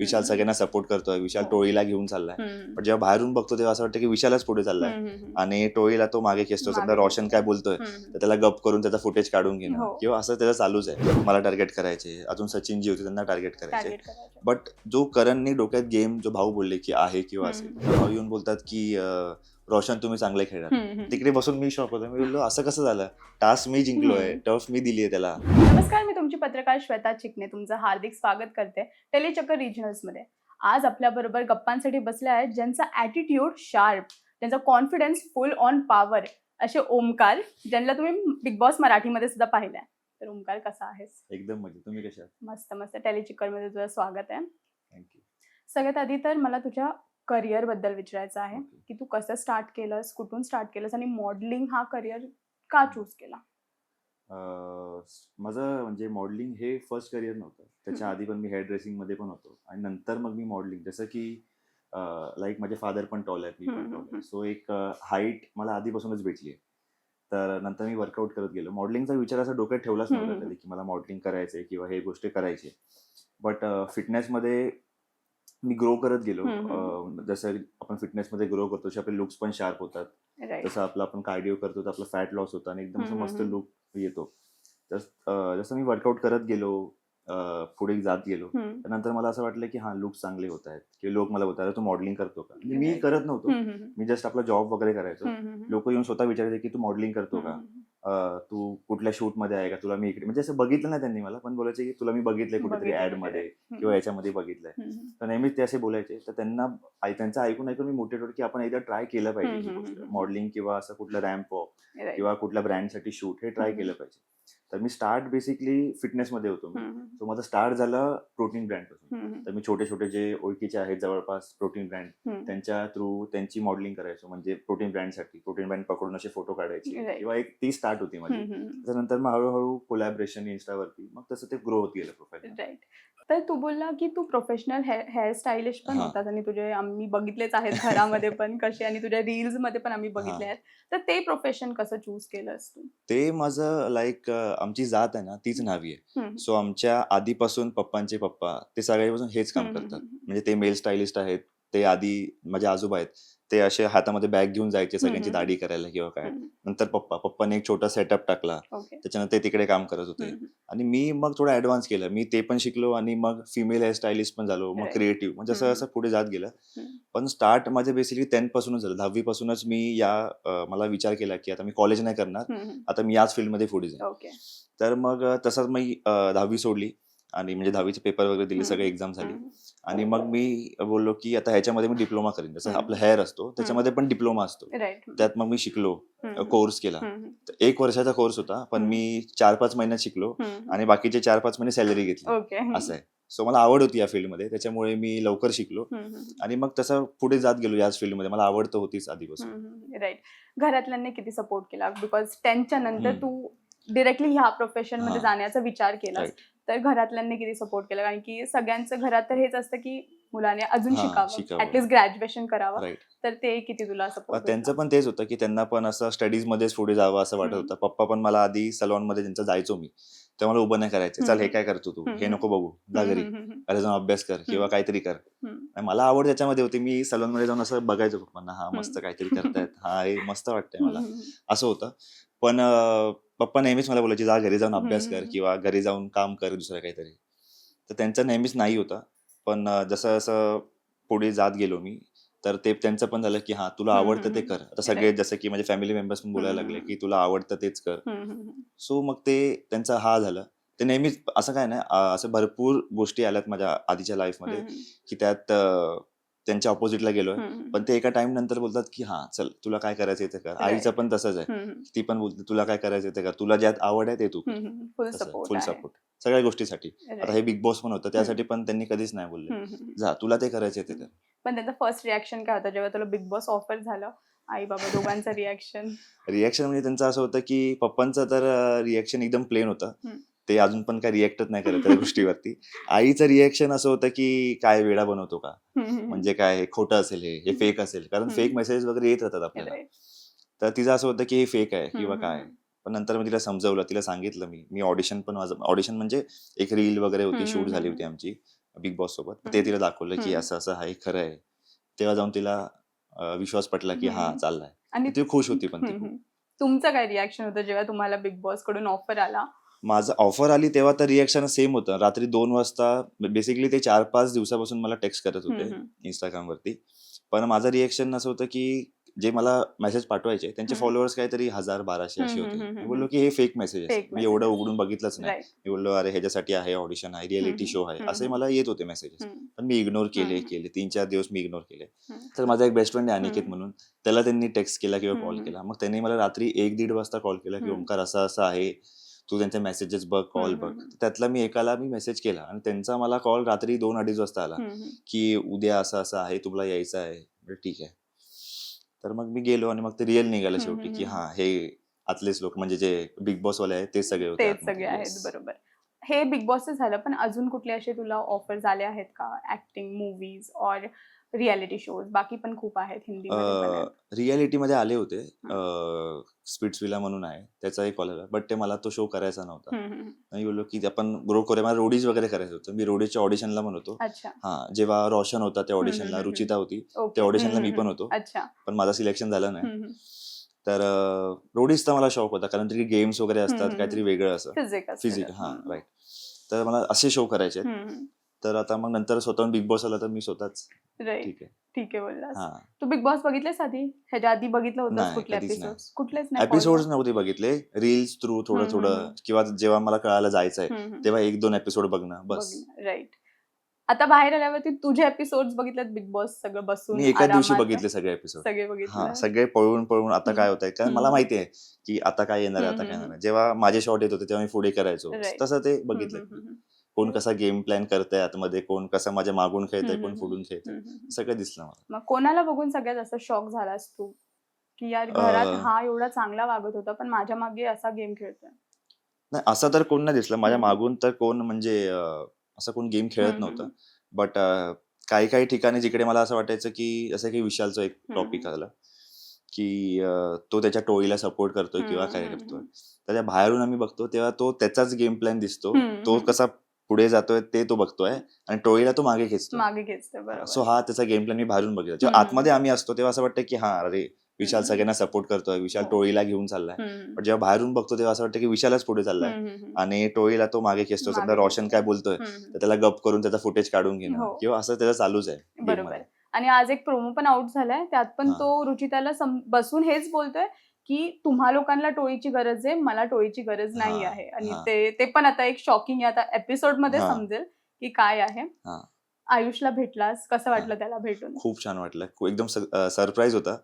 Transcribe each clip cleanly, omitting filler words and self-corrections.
विशाल सगळ्यांना सपोर्ट करतोय, विशाल टोळीला घेऊन चाललाय. पण जेव्हा बाहेरून बघतो तेव्हा असं वाटतं की विशालच पुढे चाललाय आणि टोळीला तो मागे खेचतो. समजा रोशन काय बोलतोय तर त्याला गप करून त्याचा फुटेज काढून घेणं किंवा असं त्याचं चालूच आहे. मला टार्गेट करायचे, अजून सचिन जी होती त्यांना टार्गेट करायचे. बट जो करणनी डोक्यात गेम जो भाऊ बोलले की आहे किंवा असेल, भाऊ येऊन बोलतात की रोशन तुम्ही चांगले खेळाल. तिकडे बसून मी शॉक होतो. मी बोललो असं कसं झालं, टास्क मी जिंकलोय, टर्फ मी दिली आहे त्याला. नमस्कार, मी तुमची पत्रकार श्वेता चिकणे तुमचं हार्दिक स्वागत करते टेलीचक्कर रिजनल्स मध्ये. आज आपल्या बरोबर गप्पांसाठी बसले आहेत ज्यांचा ॲटिट्यूड शार्प, त्यांचा कॉन्फिडन्स फुल ऑन पॉवर, असे ओमकार, ज्यांना तुम्ही बिग बॉस मराठीमध्ये सुद्धा पाहिलंय. तर ओमकार, कसा आहेस? एकदम मजेत. तुम्ही कशा आहात? मस्त मस्त. टेलीचक्कर मध्ये तुझं स्वागत आहे. थँक्यू. सगळ्यात आधी तर मला तुझ्या करिअर बद्दल विचारायचं आहे की तू कसं स्टार्ट केलंस, कुठून स्टार्ट केलंस आणि मॉडेलिंग हा करिअर का चूज केला? माझं म्हणजे मॉडेलिंग हे फर्स्ट करिअर नव्हतं. त्याच्या आधी पण मी हेअर ड्रेसिंग मध्ये पण होतो आणि नंतर मग मी मॉडेलिंग, जसं की लाईक माझे फादर पण टॉल आहेत, मी पण टॉल आहे. सो एक हाईट मला आधीपासूनच भेटली आहे. तर नंतर मी वर्कआउट करत गेलो. मॉडेलिंगचा विचार असा डोक्यात ठेवलाच नव्हता कधी की मला मॉडेलिंग करायचंय किंवा हे गोष्टी करायची. बट फिटनेसमध्ये मी ग्रो करत गेलो. जसं आपण फिटनेसमध्ये ग्रो करतो तसे आपले लुक्स पण शार्प होतात. जसं आपण कार्डिओ करतो तर आपला फॅट लॉस होतं आणि एकदम असं मस्त लुक येतो. जसं मी वर्कआउट करत गेलो, पुढे जात गेलो, त्यानंतर मला असं वाटलं की लुक चांगले होत आहेत की लोक मला बोलतात तू मॉडेलिंग करतो का. म्हणजे मी करत नव्हतो, मी जस्ट आपला जॉब वगैरे करायचो. लोक येऊन स्वतः विचारायचे की तू मॉडेलिंग करतो का, तू कुठल्या शूट मध्ये आहे का, तुला मी इकडे, म्हणजे असं बघितलं नाही त्यांनी मला, पण बोलायचे की तुला मी बघितलंय कुठेतरी ऍड मध्ये किंवा याच्यामध्ये बघितलंय. तर नेहमीच ते असे बोलायचे. तर त्यांचं ऐकून मी मोटिवेट की आपण एकदा ट्राय केलं पाहिजे ही गोष्ट, मॉडेलिंग किंवा असं कुठलं रॅम्प वॉक किंवा कुठल्या ब्रँडसाठी शूट, हे ट्राय केलं पाहिजे. तर मी स्टार्ट बेसिकली फिटनेसमध्ये होतो. सो माझं स्टार्ट झालं प्रोटीन ब्रँड पासून. तर मी छोटे छोटे जे ओळखीचे आहेत जवळपास प्रोटीन ब्रँड, त्यांच्या थ्रू त्यांची मॉडेलिंग करायचो. म्हणजे प्रोटीन ब्रँड पकडून असे फोटो काढायचे किंवा एक ती स्टार्ट होती माझी. त्याच्यानंतर मग हळूहळू कोलॅबरेशन इन्स्टावरती, मग तसं ते ग्रो होत गेलं प्रोफाईल. राईट. तर तू बोलला की तू प्रोफेशनल हेअर स्टायलिस्ट पण होतास आणि तुझे आम्ही बघितलेच आहेत घरामध्ये पण कसे, आणि तुझ्या रील्स मध्ये पण आम्ही बघितले आहेत. तर ते प्रोफेशन कसं चूज केलंस तू? ते माझं लाईक आमची जात आहे ना तीच न्हावी आहे. सो आमच्या आधीपासून पप्पांचे पप्पा ते सगळ्यापासून हेच काम करतात. म्हणजे ते मेल स्टायलिस्ट आहेत. ते आधी माझे आजोबा आहेत, ते असे हातामध्ये बॅग घेऊन जायचे सगळ्यांची दाढी करायला किंवा काय. नंतर पप्पाने एक छोटा सेटअप टाकला, त्याच्यानंतर ते तिकडे काम करत होते आणि मी मग थोडं ऍडव्हान्स केलं. मी ते पण शिकलो आणि मग फिमेल हेअर स्टायलिस्ट पण झालो, मग क्रिएटिव्ह, म्हणजे असं असं पुढे जात गेलं. पण स्टार्ट माझे बेसिकली 10th पासूनच झालं. 10वी पासूनच मी मला विचार केला की आता मी कॉलेज नाही करणार, आता मी याच फील्डमध्ये पुढे जाईल. तर मग तसंच मी 10वी सोडली आणि म्हणजे 10वीचे पेपर वगैरे दिले, सगळे एक्झाम झाली आणि मग मी बोललो की आता ह्याच्यामध्ये मी डिप्लोमा करेन. जसं आपला हेअर असतो त्याच्यामध्ये पण डिप्लोमा असतो, त्यात मग मी शिकलो, कोर्स केला. 1 वर्षाचा कोर्स होता, पण मी 4-5 महिन्यात शिकलो आणि बाकीचे 4-5 महिने सॅलरी घेतली. असं आहे. सो मला आवड होती या फील्डमध्ये, त्याच्यामुळे मी लवकर शिकलो आणि मग तसं पुढे जात गेलो याच फील्डमध्ये. मला आवड तर होतीच आधीपासून. राईट. घरातल्यांनी किती सपोर्ट केला? बिकॉज 10च्या नंतर तू डिरेक्टली ह्या प्रोफेशन मध्ये जाण्याचा विचार केला, तर घरातल्यांनी किती सपोर्ट केला? कारण की सगळ्यांचं घरात तर हेच असतं की मुलाने अजून शिकावं, ऍटलीस्ट ग्रॅज्युएशन करावं. तर ते किती तुला सपोर्ट? त्यांचं पण तेच होतं की त्यांना पण असं स्टडीज मध्येच पुढे जावं असं वाटत होतं. पप्पा पण मला आधी सलॉन मध्ये त्यांचं जायचो मी, तर मला उभं नाही करायचं. चल हे काय करतो तू, हे नको बघू, जा घरी, घरी जाऊन अभ्यास कर किंवा काहीतरी कर. मला आवड त्याच्यामध्ये होती. मी सलून मध्ये जाऊन असं बघायचो पप्पांना, हा मस्त काहीतरी करतायत, हा हे मस्त वाटतंय मला, असं होतं. पण पप्पा नेहमीच मला बोलायचे जा घरी जाऊन अभ्यास कर किंवा घरी जाऊन काम कर दुसरं काहीतरी. तर त्यांचं नेहमीच नाही होतं. पण जसं जसं पुढे जात गेलो मी, तर ते त्यांचं पण झालं की तुला आवडतं ते कर. आता सगळे जसं की माझे फॅमिली मेंबर्स पण बोलायला लागले की तुला आवडतं तेच कर. सो मग ते त्यांचा झालं. ते नेहमीच असं काय नाही, असं भरपूर गोष्टी आल्यात माझ्या आधीच्या लाईफमध्ये की त्यात त्यांच्या ऑपोजिटला गेलोय. पण ते एका टाइम नंतर बोलतात की चल तुला काय करायचंय ते कर. आईचं पण तसंच आहे, ती पण बोलते तुला काय करायचंय ते कर, तुला ज्यात आवड आहे ते तू कर. फुल सपोर्ट सगळ्या गोष्टीसाठी. आता हे बिग बॉस पण होतं, त्यासाठी पण त्यांनी कधीच नाही बोलले जा तुला ते करायचंय ते कर. पण त्यांचा फर्स्ट रिॲक्शन काय होता जेव्हा तुला बिग बॉस ऑफर झालं? आई बाबा दोघांचं रिॲक्शन? रिॲक्शन म्हणजे त्यांचं असं होतं की पप्पांचं तर रिॲक्शन एकदम प्लेन होतं. ते अजून पण काय रिॲक्टच नाही करत त्या गोष्टीवरती. आईचं रिॲक्शन असं होतं की काय वेडा बनवतो का, म्हणजे काय खोटं असेल, हे फेक असेल, कारण फेक मेसेज वगैरे येत राहतात आपल्याला. तर तिचं असं होतं की हे फेक आहे किंवा काय. पण नंतर मी तिला समजवलं, तिला सांगितलं मी ऑडिशन म्हणजे एक रील वगैरे होती, शूट झाली होती आमची बिग बॉस सोबत. ते तिला दाखवलं की असं असं आहे, खरं आहे. तेव्हा जाऊन तिला विश्वास पटला की हा चाललाय. आणि ती खुश होती पण ती खूप. तुमचं काय रिॲक्शन होतं जेव्हा तुम्हाला बिग बॉस कडून ऑफर आला? माझं ऑफर आली तेव्हा तर रिएक्शन सेम होतं. रात्री 2 वाजता बेसिकली ते 4-5 दिवसापासून मला टेक्स्ट करत होते Instagramवरती. पण माझं रिएक्शन असं होतं की जे मला मेसेज पाठवायचे त्यांचे फॉलोअर्स काहीतरी 1000-1200 असे होते. मी बोललो की हे फेक मेसेजेस, फेक मी एवढं मेसेजेस. उघडून बघितलंच नाही. राईट. मी बोललो अरे ह्याच्यासाठी आहे, ऑडिशन आहे, रिअलिटी शो आहे, असे मला येत होते मेसेजेस. पण मी इग्नोर केले 3-4 दिवस मी इग्नोर केले. तर माझा एक बेस्ट फ्रेंड आहे अनिकेत म्हणून, त्याला त्यांनी टेक्स्ट केला किंवा कॉल केला. मग त्यांनी मला रात्री 1-1:30 वाजता कॉल केला की ओमकार असं असं आहे, तू त्यांचे मेसेजेस बघ, कॉल बघ. त्यातला मी एकाला मेसेज केला आणि त्यांचा मला कॉल रात्री 2-2:30 वाजता आला की उद्या असं असं आहे, तुला यायचं आहे. ठीक आहे. तर मग मी गेलो आणि मग ते रिअल निघालं शेवटी की हा हे आतलेच लोक, म्हणजे जे बिग बॉस वाले आहेत तेच सगळे होते तेच आतमध्ये. सगळे आहेत, Yes. बरोबर. हे बिग बॉसचं झालं, पण अजून कुठले असे तुला ऑफर्स आले आहेत का? ऍक्टिंग, मूव्हीज और रियालिटी शोज? बाकी पण खूप आहेत, हिंदीमध्ये पण आहेत. रियालिटी मध्ये आले होते. स्पिट्सविला म्हणून आहे, त्याचा एक कॉल आला, बट ते मला तो शो करायचा नव्हता. मी बोललो की आपण ग्रो करूया, मला रोडीज वगैरे करायचं होतं. मी रोडीजच्या ऑडिशनला पण होतो. अच्छा. हा, जेव्हा रोशन होता त्या ऑडिशनला, रुचिता होती ओके. त्या ऑडिशनला, मी पण होतो. अच्छा. पण माझं सिलेक्शन झालं नाही. तर रोडीजचा मला शौक होता, कारण तरी गेम्स वगैरे असतात, काहीतरी वेगळं असं फिजिक. हा, राईट. तर मला असे शो करायचे आहेत. तर आता मग नंतर स्वतःहून बिग बॉस आला तर मी स्वतःच राईट. ठीक आहे. ठीक आहे बोललास. हा, तू बिग बॉस बघितलेस आधी? ह्याच्या आधी बघितलं होतंस नाही, कुठले कधीच नाही. एपिसोड्स? कुठलेच नाही एपिसोड नव्हते बघितले, रील्स थ्रू थोडं थोडं, किंवा जेव्हा मला कळायला जायचंय तेव्हा 1-2 एपिसोड बघणं बस. राईट. आता बाहेर आल्यावरती तुझे एपिसोड्स बघितलेत बिग बॉस सगळं बसून मी एकाच दिवशी आरामात? बघितले सगळे एपिसोड. सगळे हा, बघितले. सगळे पळून पळून आता काय होतंय, कारण मला माहिती आहे की आता काय येणार आहे, आता काय येणार आहे. जेव्हा माझे शॉट येत होते तेव्हा मी पुढे करायचो, Right. तसं ते बघितलंय. कोण कसा गेम प्लॅन करतंय आतमध्ये, कोण कसा माझ्या मागून खेळतंय, कोण पुढून खेळतंय, सगळं दिसलं मला. मग कोणाला बघून सगळ्यात जास्त शॉक झालास तू, की यार घरात हा एवढा चांगला वागत होता पण माझ्या मागे असा गेम खेळतोय? नाही, असं तर कोण नाही दिसलं माझ्या मागून, तर कोण म्हणजे असं कोण गेम खेळत नव्हतं. बट काही काही ठिकाणी जिकडे मला असं वाटायचं की जसं की विशालचं एक टॉपिक आलं की तो त्याच्या टोळीला सपोर्ट करतोय किंवा काय करतोय, त्याच्या बाहेरून आम्ही बघतो तेव्हा तो त्याचाच गेम प्लॅन दिसतो. तो कसा पुढे जातोय ते तो बघतोय आणि टोळीला तो मागे खेचतो. बरोबर. सो हा त्याचा गेम प्लॅन मी बाहेरून बघितला. जेव्हा आतमध्ये आम्ही असतो तेव्हा असं वाटतं की हा, अरे विशाल सगळ्यांना सपोर्ट करतोय, विशाल टोळीला घेऊन चाललाय. पण जेव्हा बाहेरून बघतो तेव्हा असं वाटतं की विशालच पुढे चाललाय आणि टोळीला तो मागे खेचतो. समजा रोशन काय बोलतोय तर त्याला गप करून त्याचा फुटेज काढून घेणं किंवा असं त्याचं चालूच आहे. बरोबर. आणि आज एक प्रोमो पण आउट झालाय, त्यात पण तो रुचिताला बसून हेच बोलतोय की तुम्हा लोकांना टोळीची गरज आहे, मला टोळीची गरज नाही आहे. आणि ते पण आता एक शॉकिंग आहे, आता एपिसोड मध्ये समजेल की काय आहे. आयुषला भेटलास, कसं वाटलं त्याला भेटून? खूप छान वाटलं, एकदम सरप्राईज होता.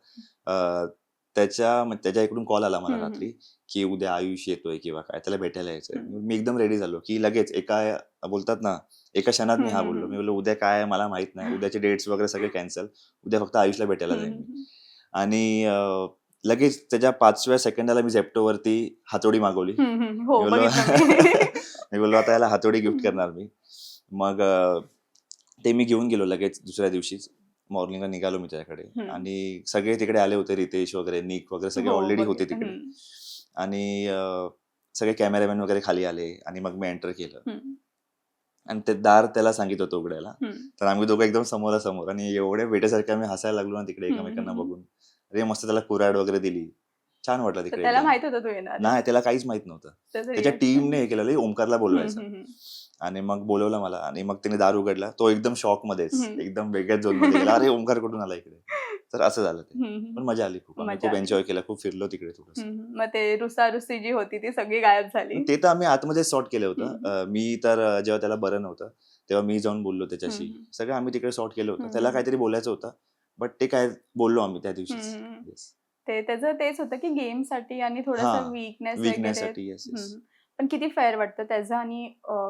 त्याच्या इकडून कॉल आला मला रात्री की उद्या आयुष येतोय किंवा काय, त्याला भेटायला यायचंय. मी एकदम रेडी झालो की लगेच बोलतात ना, एका क्षणात मी हा बोललो. मी बोललो उद्या काय आहे मला माहित नाही, उद्याचे डेट्स वगैरे सगळे कॅन्सल, उद्या फक्त आयुषला भेटायला जाईन मी. आणि लगेच त्याच्या 5व्या सेकंदाला मी झेप्टोवरती हातोडी मागवली. मी बोललो आता याला हातोडी गिफ्ट करणार मी. मग ते मी घेऊन गेलो लगेच दुसऱ्या दिवशीच. मॉर्निंगला निघालो मी त्याच्याकडे आणि सगळे तिकडे आले होते, रितेश वगैरे, निक वगैरे सगळे ऑलरेडी होते तिकडे. आणि सगळे कॅमेरामॅन वगैरे खाली आले आणि मग मी एंटर केलं आणि ते दार त्याला सांगितलं होतं उघडायला. तर आम्ही दोघं एकदम समोरासमोर आणि एवढे भेटेसारखे आम्ही हसायला लागलो ना तिकडे एकमेकांना बघून. अरे मस्त त्याला कुऱ्हाड वगैरे दिली, छान वाटलं तिकडे. त्याला माहित होतं तू येणार? नाही, त्याला काहीच माहित नव्हतं. त्याच्या टीमने हे केलेलं, ओमकारला बोलवायचं. आणि मग बोलवलं मला आणि मग त्याने दार उघडला. तो एकदम शॉक मध्येच, एकदम वेगळ्याच झोन मध्ये गेला. अरे ओमकार कुठून आला इकडे? तर असं झालं ते. पण मजा आली खूप, आम्ही खूप एन्जॉय केला, खूप फिरलो तिकडे थोडंसं. मग ते रुसारुसी जी होती ती सगळी गायब झाली? ते तर आम्ही आतमध्ये सॉर्ट केलं होतं. मी तर जेव्हा त्याला बरं नव्हतं तेव्हा मी जाऊन बोललो त्याच्याशी, सगळं आम्ही तिकडे सॉर्ट केलं होतं. त्याला काहीतरी बोलायचं होतं बट ते काय बोललो आम्ही त्या दिवशीच. ते त्याचं तेच होतं की गेम साठी आणि थोडंसं वीकनेस साठी. पण किती फेअर वाटतं त्याचं आणि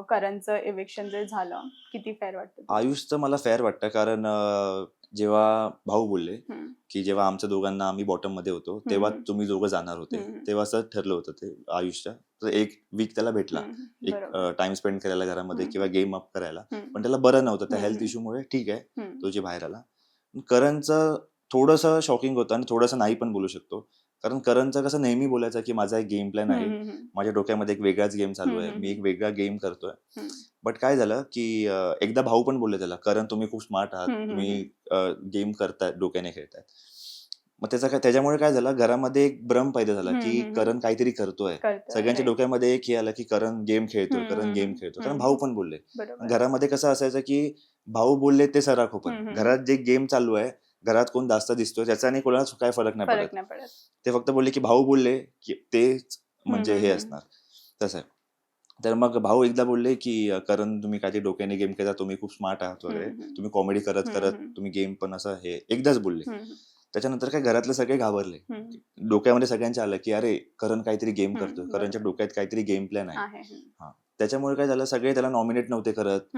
करणचं इव्हिक्शन जे झालं, किती फेअर वाटतं? आयुषचं मला फेअर वाटतं, कारण जेव्हा भाऊ बोलले की जेव्हा आमच्या दोघांना, आम्ही बॉटम मध्ये होतो तेव्हा तुम्ही दोघं जाणार होते, तेव्हा असं ठरलं होतं ते आयुषच्या. तर 1 वीक त्याला भेटला, एक टाइम स्पेंड करायला घरामध्ये किंवा गेम अप करायला. पण त्याला बरं नव्हतं त्या हेल्थ इश्यूमुळे. ठीक आहे, तो जे बाहेर आला. करणचं थोडंसं शॉकिंग होतं आणि थोडंसं नाही पण बोलू शकतो. कारण करणचं कसं नेहमी बोलायचं की माझा एक गेम प्लॅन आहे, माझ्या डोक्यामध्ये एक वेगळाच गेम चालू आहे, मी एक वेगळा गेम करतोय. बट काय झालं की एकदा भाऊ पण बोलले त्याला, करण तुम्ही खूप स्मार्ट आहात, तुम्ही गेम करताय, डोक्याने खेळताय. मग त्याच्यामुळे काय झालं, घरामध्ये एक भ्रम पैदा झाला की करण काहीतरी करतोय. सगळ्यांच्या डोक्यामध्ये एक हे आलं की करण गेम खेळतोय, करण गेम खेळतोय. कारण भाऊ पण बोलले. घरामध्ये कसं असायचं की भाऊ बोलले ते सराखो, पण घरात जे गेम चालू आहे, घरात कोण जास्त दिसतोय त्याच्याने कोणाला काय फरक नाही पडत. ते फक्त बोलले की भाऊ बोलले की तेच म्हणजे हे असणार, तसं आहे. तर मग भाऊ एकदा बोलले की करण तुम्ही काहीतरी डोक्याने गेम खेळता, तुम्ही खूप स्मार्ट आहात वगैरे, तुम्ही कॉमेडी करत करत तुम्ही गेम पण असं हे एकदाच बोलले. त्याच्यानंतर काय घरातले सगळे घाबरले. डोक्यामध्ये सगळ्यांच्या आलं की अरे करण काहीतरी गेम करतोय, करणच्या डोक्यात काहीतरी गेम प्लॅन आहे. हा, त्याच्यामुळे काय झालं, सगळे त्याला नॉमिनेट नव्हते करत.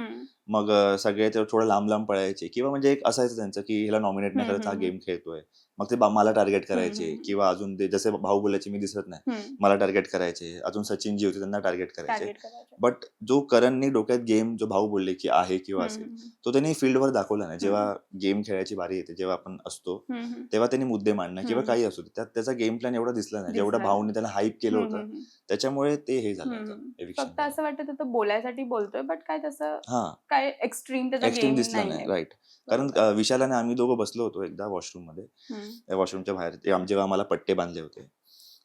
मग सगळे ते थोडं लांब लांब पळायचे, किंवा म्हणजे एक असायचं त्यांचं की ह्याला नॉमिनेट नाही करत, हा गेम खेळतोय. मग ते मला टार्गेट करायचे, किंवा अजून ते जसे भाऊ बोलायचे मी दिसत नाही, मला टार्गेट करायचे. अजून सचिन जी होते त्यांना टार्गेट करायचे. बट जो करणनी डोक्यात गेम जो भाऊ बोलले की आहे किंवा असेल, तो त्यांनी फील्डवर दाखवला नाही. जेव्हा गेम खेळायची बारी येते, जेव्हा आपण असतो, तेव्हा त्यांनी मुद्दे मांडणं किंवा काही असू त्यात त्याचा गेम प्लॅन एवढा दिसला नाही, जेवढा भाऊने त्याला हाईप केलं होतं. त्याच्यामुळे ते हे झालं, फक्त असं वाटतं तो बोलायसाठी बोलतोय, बट काय तसं काय एक्स्ट्रीम दिसला नाही. राईट. कारण विशालाने आम्ही दोघं बसलो होतो एकदा वॉशरूम मध्ये, वॉशरूमच्या बाहेर, जेव्हा आम्हाला पट्टे बांधले होते,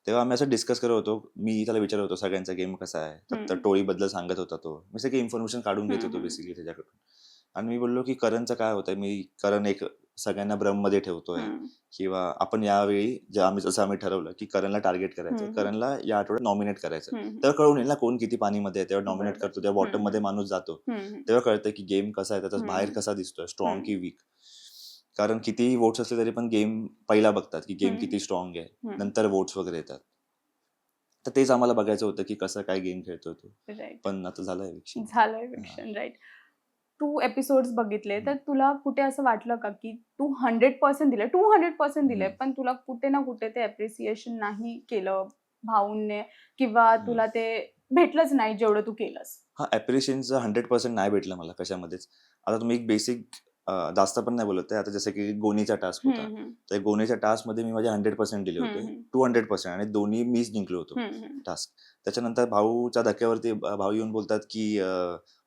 तेव्हा आम्ही असं डिस्कस करत होतो. मी त्याला विचारत होतो सगळ्यांचा गेम कसा आहे, तर टोळीबद्दल सांगत होता तो. मी सगळी इन्फॉर्मेशन काढून घेत होतो बेसिकली त्याच्याकडून. आणि मी बोललो की करणचं काय होतंय, करण एक सगळ्यांना भ्रम मध्ये ठेवतोय, किंवा आपण यावेळी जसं आम्ही ठरवलं की करणला टार्गेट करायचं, करणला या आठवड्यात नॉमिनेट करायचं. तेव्हा कळून येईल ना कोण किती पाणीमध्ये आहे. तेव्हा नॉमिनेट करतो, तेव्हा बॉटम मध्ये माणूस जातो, तेव्हा कळतं की गेम कसा आहे, त्याचा बाहेर कसा दिसतोय, स्ट्रॉंग की वीक. कारण कितीही वोट्स असले तरी पण गेम पहिला बघतात की गेम किती स्ट्रॉंग आहे, नंतर वोट्स वगैरे येतात. तर तेच आम्हाला बघायचं होतं की कसं काय गेम खेळतोय तो. पण आता झालं एविक्शन. राईट. तू एपिसोड्स बघितले, तर तुला कुठे असं वाटलं का की तू 100% दिले, 200% दिले, पण तुला कुठे ना कुठे ते अप्रिसिएशन नाही केलं भाऊने, किंवा तुला ते भेटलंच नाही जेवढं तू केलंस? हा, अप्रिशिएशनचं 100% नाही भेटलं मला कशामध्येच. आता तुम्ही एक बेसिक जास्त पण नाही बोलत आहे. आता जसं की गोनीचा टास्क होता, तर गोनीच्या टास्क मध्ये मी माझे 100% दिले होते, 200%, आणि दोन्ही मीच जिंकलो होतो टास्क. त्याच्यानंतर भाऊच्या धक्क्यावरती भाऊ येऊन बोलतात की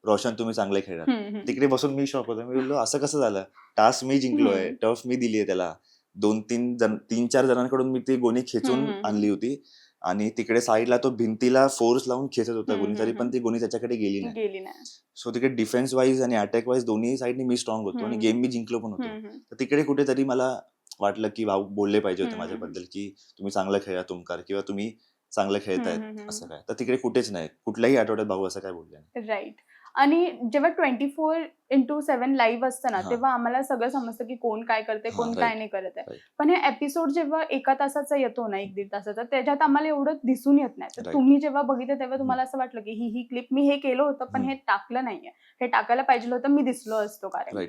रोशन तुम्ही चांगले खेळलात. तिकडे बसून मी शॉक होतो. मी बोललो असं कसं झालं, टास्क मी जिंकलोय, टर्फ मी दिली आहे त्याला, 3-4 जणांकडून मी ती गोणी खेचून आणली होती, आणि तिकडे साईडला तो भिंतीला फोर्स लावून खेचत होता गोणी, तरी पण ती गोणी त्याच्याकडे गेली नाही. सो तिकडे डिफेन्स वाईज आणि अटॅक वाईज दोन्ही साईडनी मी स्ट्रॉंग होतो, आणि गेम मी जिंकलो पण होतो. तर तिकडे कुठेतरी मला वाटलं की भाऊ बोलले पाहिजे होते माझ्याबद्दल की तुम्ही चांगलं खेळा तुमकार, किंवा तुम्ही चांगलं खेळतायत, असं काय. तर तिकडे कुठेच नाही, कुठल्याही आठवड्यात भाऊ असं काय बोलले नाही. राईट. आणि जेव्हा 24/7 लाईव्ह असतं ना, तेव्हा आम्हाला सगळं समजतं की कोण काय करते, कोण काय नाही करत आहे. पण हे एपिसोड जेव्हा 1 तासाचा येतो ना, 1-1.5 तासाचा, त्याच्यात आम्हाला एवढं दिसून येत नाही. तर तुम्ही जेव्हा बघितलं तेव्हा तुम्हाला असं वाटलं की ही क्लिप मी हे केलं होतं, पण हे टाकलं नाहीये, हे टाकायला पाहिजे होतं, मी दिसलो असतो कारण.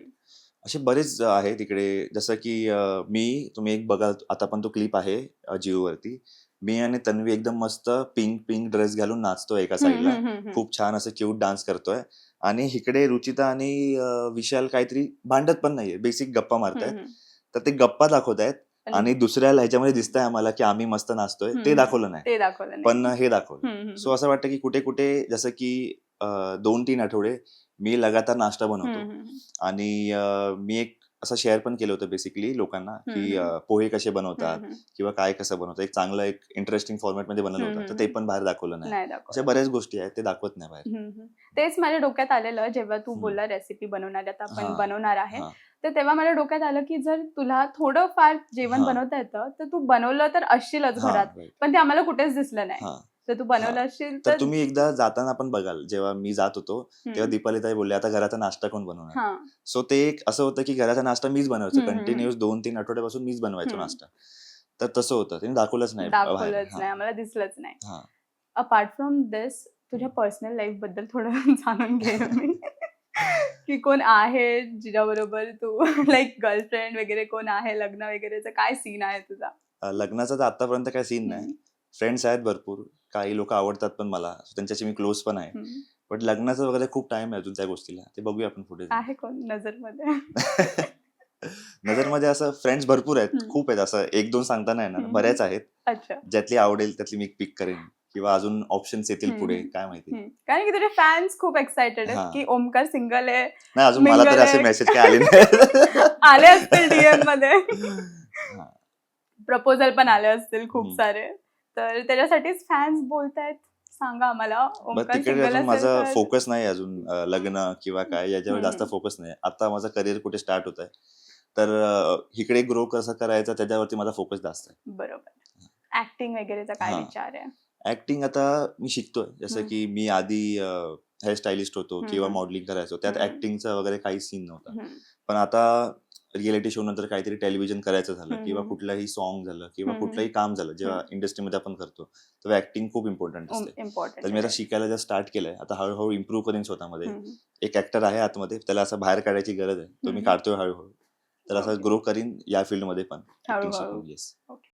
असे बरेच आहे तिकडे. जसं की तुम्ही एक बघा, आता पण तो क्लिप आहे जिओवरती, मी आणि तन्वी एकदम मस्त पिंक ड्रेस घालून नाचतोय एका साईडला, खूप छान असं क्यूट डान्स करतोय, आणि इकडे रुचिता आणि विशाल काहीतरी भांडत पण नाहीये, बेसिक गप्पा मारतायत. तर ते गप्पा दाखवतायत, आणि दुसऱ्या ह्याच्यामध्ये दिसतंय आम्हाला की आम्ही मस्त नाचतोय, ते दाखवलं नाही, पण हे दाखवलं. सो असं वाटतं की कुठे कुठे, जसं की 2-3 आठवडे मी लगातार नाश्ता बनवतो, आणि मी एक असं शेअर पण केलं होतं बेसिकली लोकांना की पोहे कसे बनवतात, किंवा काय कसं बनवतात, एक चांगलं एक इंटरेस्टिंग फॉर्मॅट मध्ये बनवलं होतं. तर ते पण बाहेर दाखवलं नाही. अशा बऱ्याच गोष्टी आहेत ते दाखवत नाही बाहेर. तेच माझ्या डोक्यात आलेलं जेव्हा तू बोलला रेसिपी बनवणार, आता आपण बनवणार आहे, तर तेव्हा माझ्या डोक्यात आलं की जर तुला थोडं फार जेवण बनवता येतं तर तू बनवलं तर असशीलच घरात, पण ते आम्हाला कुठेच दिसलं नाही. तर तू बनवलं असशील तर तुम्ही एकदा जाताना पण बघाल, जेव्हा मी जात होतो तेव्हा दीपालीताई बोलले आता घराचा नाश्ता कोण बनवणार. सो ते एक असं होतं की घराचा नाश्ता मीच बनवायचो, कंटिन्युअस 2-3 आठवड्यापासून मीच बनवायचो नाश्ता. तर तसं होतं, त्यांनी दाखवलंच नाही, आम्हाला दिसलंच नाही. अपार्ट फ्रॉम दिस, तुझ्या पर्सनल लाईफ बद्दल थोडं जाणून घे मी, की कोण आहे जिच्याबरोबर तू लाईक गर्लफ्रेंड वगैरे कोण आहे, लग्न वगैरेचा काय सीन आहे तुझा? लग्नाचा तर आतापर्यंत काय सीन नाही. फ्रेंड्स आहेत भरपूर, काही लोक आवडतात पण मला, त्यांच्याशी मी क्लोज पण आहे. बट लग्नाचं वगैरे खूप टाइम आहे अजून त्या गोष्टीला, ते बघूया आपण पुढे. आहे कोण नजर मध्ये? नजरमध्ये असं फ्रेंड्स भरपूर आहेत, हम्म. खूप आहेत, असं एक दोन सांगता नाही येणार, हम्म. बऱ्याच आहेत. अच्छा. ज्यातली आवडेल त्यातली मी पिक करेन, किंवा अजून ऑप्शन्स येतील पुढे, काय माहिती. कारण की तुझे फॅन्स खूप एक्साइटेड आहेत हा. की ओमकार सिंगल आहे, नाही, अजून मला मिंगल तरी असे आहे. मेसेज काय आले नाही. आले असतील DM मध्ये. हा. प्रपोजल पण आले असतील खूप हम्म. सारे. तर त्याच्यासाठीच फॅन्स बोलतायत. सांगा आम्हाला मग ओमकार तिकडे सिंगल अजून असेल माझा तर. फोकस नाही अजून, लग्न किंवा काय याच्यावर जास्त फोकस नाही. आता माझं करिअर कुठे स्टार्ट होत आहे, तर इकडे ग्रो कसं करायचं त्याच्यावरती माझा फोकस जास्त आहे. बरोबर. ऍक्टिंग वगैरेचा काय हा. विचार आहे? ऍक्टिंग आता मी शिकतोय, जसं हम्म. की मी आधी हेअर स्टायलिस्ट होतो किंवा हम्म. मॉडेलिंग करायचो, त्यात हम्म. ऍक्टिंगचा वगैरे काही सीन नव्हता. हम्म. पण आता रियालिटी शो नंतर काहीतरी टेलिव्हिजन करायचं झालं, किंवा हम्म. कुठलंही सॉन्ग झालं, किंवा हम्म. कुठलंही काम झालं, जेव्हा हम्म. इंडस्ट्रीमध्ये आपण करतो तेव्हा ऍक्टिंग खूप इम्पॉर्टंट असते. तर इम्पॉर्टंट मी आता आहे. शिकायला जर स्टार्ट केलंय, आता हळूहळू इम्प्रूव्ह करेन स्वतःमध्ये. हम्म. एक ऍक्टर आहे आतमध्ये, त्याला असं बाहेर काढायची गरज आहे, तो मी हम्म. काढतोय हळूहळू. तर असं ओके. ग्रो करीन या फील्डमध्ये पण, ऍक्टिंग हळूहळू. शिकून. येस. ओके.